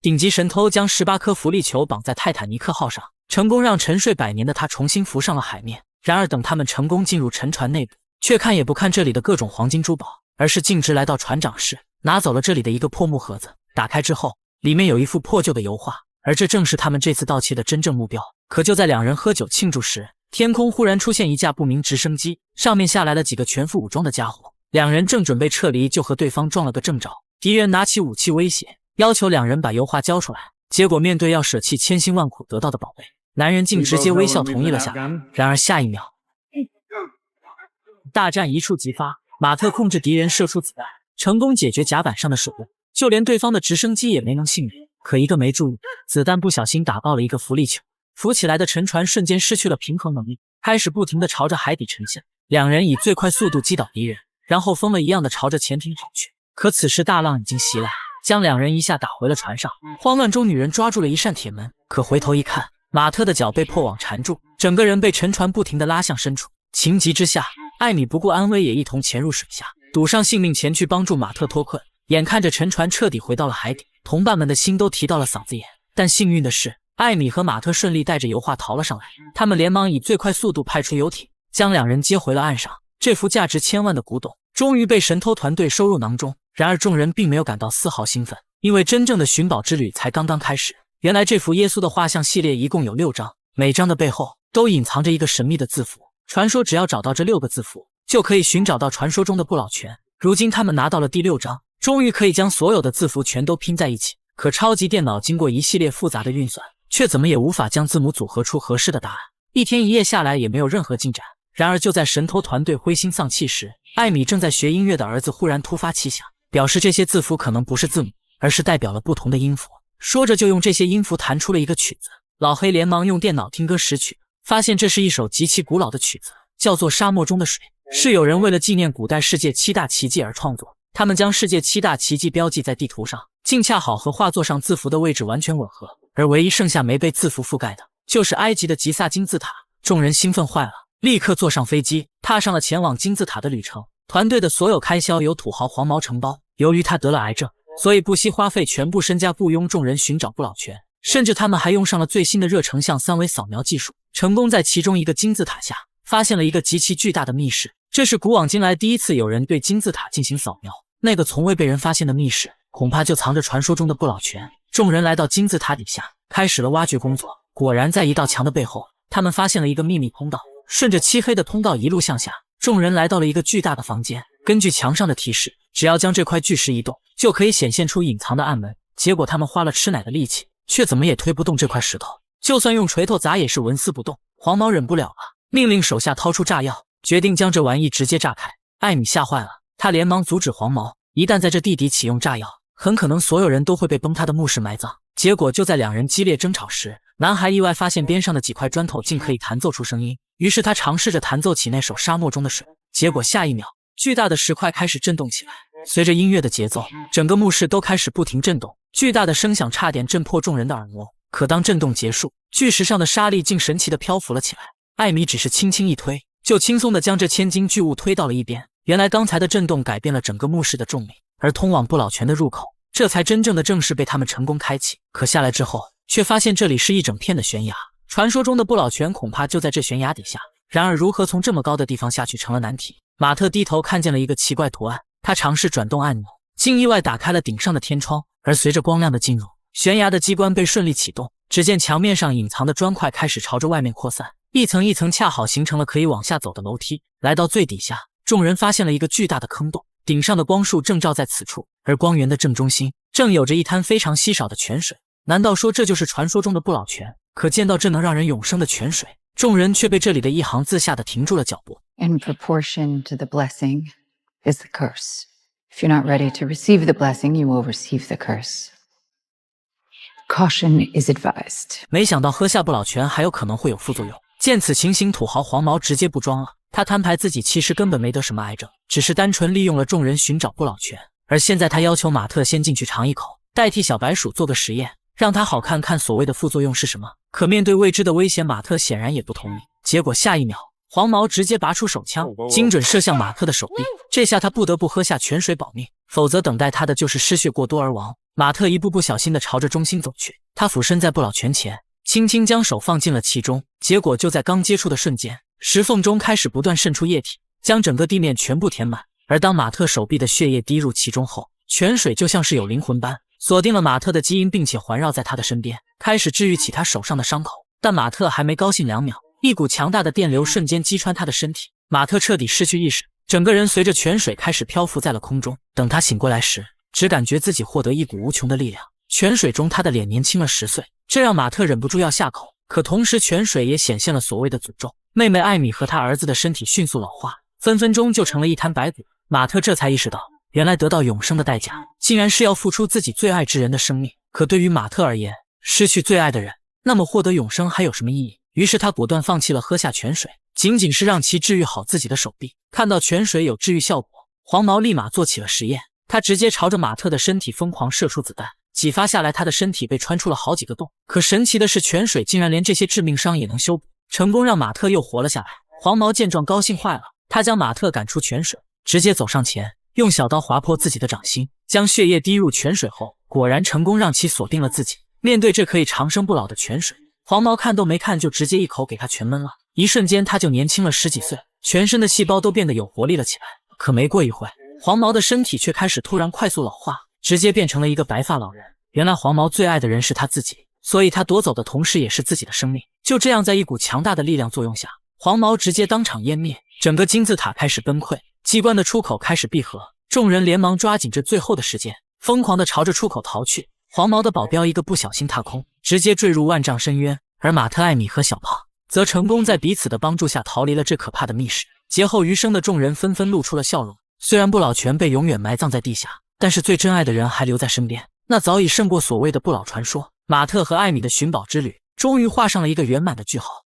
顶级神偷将18颗福利球绑在泰坦尼克号上，成功让沉睡百年的他重新浮上了海面。然而等他们成功进入沉船内部，却看也不看这里的各种黄金珠宝，而是径直来到船长室，拿走了这里的一个破木盒子。打开之后，里面有一幅破旧的油画，而这正是他们这次盗窃的真正目标。可就在两人喝酒庆祝时，天空忽然出现一架不明直升机，上面下来了几个全副武装的家伙。两人正准备撤离，就和对方撞了个正着。敌人拿起武器威胁，要求两人把油画交出来。结果面对要舍弃千辛万苦得到的宝贝，男人竟直接微笑同意了下来。然而下一秒，大战一触即发，马特控制敌人射出子弹，成功解决甲板上的手段，就连对方的直升机也没能幸免。可一个没注意，子弹不小心打爆了一个浮力球，浮起来的沉船瞬间失去了平衡能力，开始不停地朝着海底沉下。两人以最快速度击倒敌人，然后疯了一样的朝着前艇跑去。可此时大浪已经袭来，将两人一下打回了船上。慌乱中，女人抓住了一扇铁门，可回头一看，马特的脚被破网缠住，整个人被沉船不停地拉向深处。情急之下，艾米不顾安危也一同潜入水下，赌上性命前去帮助马特脱困。眼看着沉船彻底回到了海底，同伴们的心都提到了嗓子眼。但幸运的是，艾米和马特顺利带着油画逃了上来，他们连忙以最快速度派出游艇，将两人接回了岸上。这幅价值千万的古董终于被神偷团队收入囊中。然而众人并没有感到丝毫兴奋，因为真正的寻宝之旅才刚刚开始。原来这幅耶稣的画像系列一共有6张，每张的背后都隐藏着一个神秘的字符。传说只要找到这6个字符，就可以寻找到传说中的不老泉。如今他们拿到了第6张，终于可以将所有的字符全都拼在一起。可超级电脑经过一系列复杂的运算，却怎么也无法将字母组合出合适的答案。一天一夜下来也没有任何进展。然而就在神偷团队灰心丧气时，艾米正在学音乐的儿子忽然突发奇想，表示这些字符可能不是字母，而是代表了不同的音符。说着就用这些音符弹出了一个曲子。老黑连忙用电脑听歌识曲，发现这是一首极其古老的曲子，叫做《沙漠中的水》，是有人为了纪念古代世界7大奇迹而创作。他们将世界7大奇迹标记在地图上，竟恰好和画作上字符的位置完全吻合。而唯一剩下没被字符覆盖的，就是埃及的吉萨金字塔。众人兴奋坏了，立刻坐上飞机，踏上了前往金字塔的旅程。团队的所有开销由土豪黄毛承包，由于他得了癌症，所以不惜花费全部身家雇佣众人寻找不老泉，甚至他们还用上了最新的热成像3维扫描技术，成功在其中一个金字塔下发现了一个极其巨大的密室。这是古往今来第一次有人对金字塔进行扫描，那个从未被人发现的密室，恐怕就藏着传说中的不老泉。众人来到金字塔底下，开始了挖掘工作。果然在一道墙的背后，他们发现了一个秘密通道，顺着漆黑的通道一路向下，众人来到了一个巨大的房间。根据墙上的提示，只要将这块巨石移动，就可以显现出隐藏的暗门。结果他们花了吃奶的力气，却怎么也推不动这块石头，就算用锤头砸也是纹丝不动。黄毛忍不了了，命令手下掏出炸药，决定将这玩意直接炸开。艾米吓坏了，他连忙阻止黄毛，一旦在这地底启用炸药，很可能所有人都会被崩塌的墓室埋葬。结果就在两人激烈争吵时，男孩意外发现边上的几块砖头竟可以弹奏出声音，于是他尝试着弹奏起那首沙漠中的水。结果下一秒，巨大的石块开始震动起来，随着音乐的节奏，整个墓室都开始不停震动，巨大的声响差点震破众人的耳膜。可当震动结束，巨石上的沙粒竟神奇地漂浮了起来。艾米只是轻轻一推，就轻松地将这千斤巨物推到了一边。原来刚才的震动改变了整个墓室的重力，而通往不老泉的入口这才真正的正式被他们成功开启。可下来之后，却发现这里是一整片的悬崖，传说中的不老泉恐怕就在这悬崖底下。然而如何从这么高的地方下去成了难题。马特低头看见了一个奇怪图案，他尝试转动按钮，竟意外打开了顶上的天窗。而随着光亮的进入，悬崖的机关被顺利启动，只见墙面上隐藏的砖块开始朝着外面扩散，一层一层恰好形成了可以往下走的楼梯。来到最底下，众人发现了一个巨大的坑洞，顶上的光束正照在此处，而光源的正中心正有着一滩非常稀少的泉水。难道说这就是传说中的不老泉？可见到这能让人永生的泉水，众人却被这里的一行字吓得停住了脚步。 In proportion to the blessing is the curse. If you're not ready to receive the blessing, you will receive the curse. Caution is advised. 没想到喝下不老泉还有可能会有副作用。见此情形，土豪黄毛直接不装了，他摊牌自己其实根本没得什么癌症，只是单纯利用了众人寻找不老泉。而现在他要求马特先进去尝一口，代替小白鼠做个实验，让他好看看所谓的副作用是什么。可面对未知的危险，马特显然也不同意。结果下一秒，黄毛直接拔出手枪，精准射向马特的手臂。这下他不得不喝下泉水保命，否则等待他的就是失血过多而亡。马特一步步小心地朝着中心走去，他俯身在不老泉前，轻轻将手放进了其中，结果就在刚接触的瞬间，石缝中开始不断渗出液体，将整个地面全部填满。而当马特手臂的血液滴入其中后，泉水就像是有灵魂般锁定了马特的基因，并且环绕在他的身边，开始治愈起他手上的伤口。但马特还没高兴2秒，一股强大的电流瞬间击穿他的身体，马特彻底失去意识，整个人随着泉水开始漂浮在了空中。等他醒过来时，只感觉自己获得一股无穷的力量，泉水中他的脸年轻了10岁，这让马特忍不住要下口。可同时泉水也显现了所谓的诅咒，妹妹艾米和他儿子的身体迅速老化，分分钟就成了一滩白骨。马特这才意识到，原来得到永生的代价竟然是要付出自己最爱之人的生命。可对于马特而言，失去最爱的人，那么获得永生还有什么意义？于是他果断放弃了喝下泉水，仅仅是让其治愈好自己的手臂。看到泉水有治愈效果，黄毛立马做起了实验，他直接朝着马特的身体疯狂射出子弹，几发下来，他的身体被穿出了好几个洞。可神奇的是，泉水竟然连这些致命伤也能修补，成功让马特又活了下来。黄毛见状高兴坏了，他将马特赶出泉水，直接走上前，用小刀划破自己的掌心，将血液滴入泉水后，果然成功让其锁定了自己。面对这可以长生不老的泉水，黄毛看都没看就直接一口给他全闷了，一瞬间他就年轻了10几岁，全身的细胞都变得有活力了起来。可没过一会，黄毛的身体却开始突然快速老化，直接变成了一个白发老人。原来黄毛最爱的人是他自己，所以他夺走的同时也是自己的生命。就这样，在一股强大的力量作用下，黄毛直接当场湮灭，整个金字塔开始崩溃，机关的出口开始闭合，众人连忙抓紧这最后的时间，疯狂地朝着出口逃去。黄毛的保镖一个不小心踏空，直接坠入万丈深渊，而马特、艾米和小胖则成功在彼此的帮助下逃离了这可怕的密室。劫后余生的众人纷纷露出了笑容。虽然不老泉被永远埋葬在地下，但是最珍爱的人还留在身边，那早已胜过所谓的不老传说。马特和艾米的寻宝之旅终于画上了一个圆满的句号。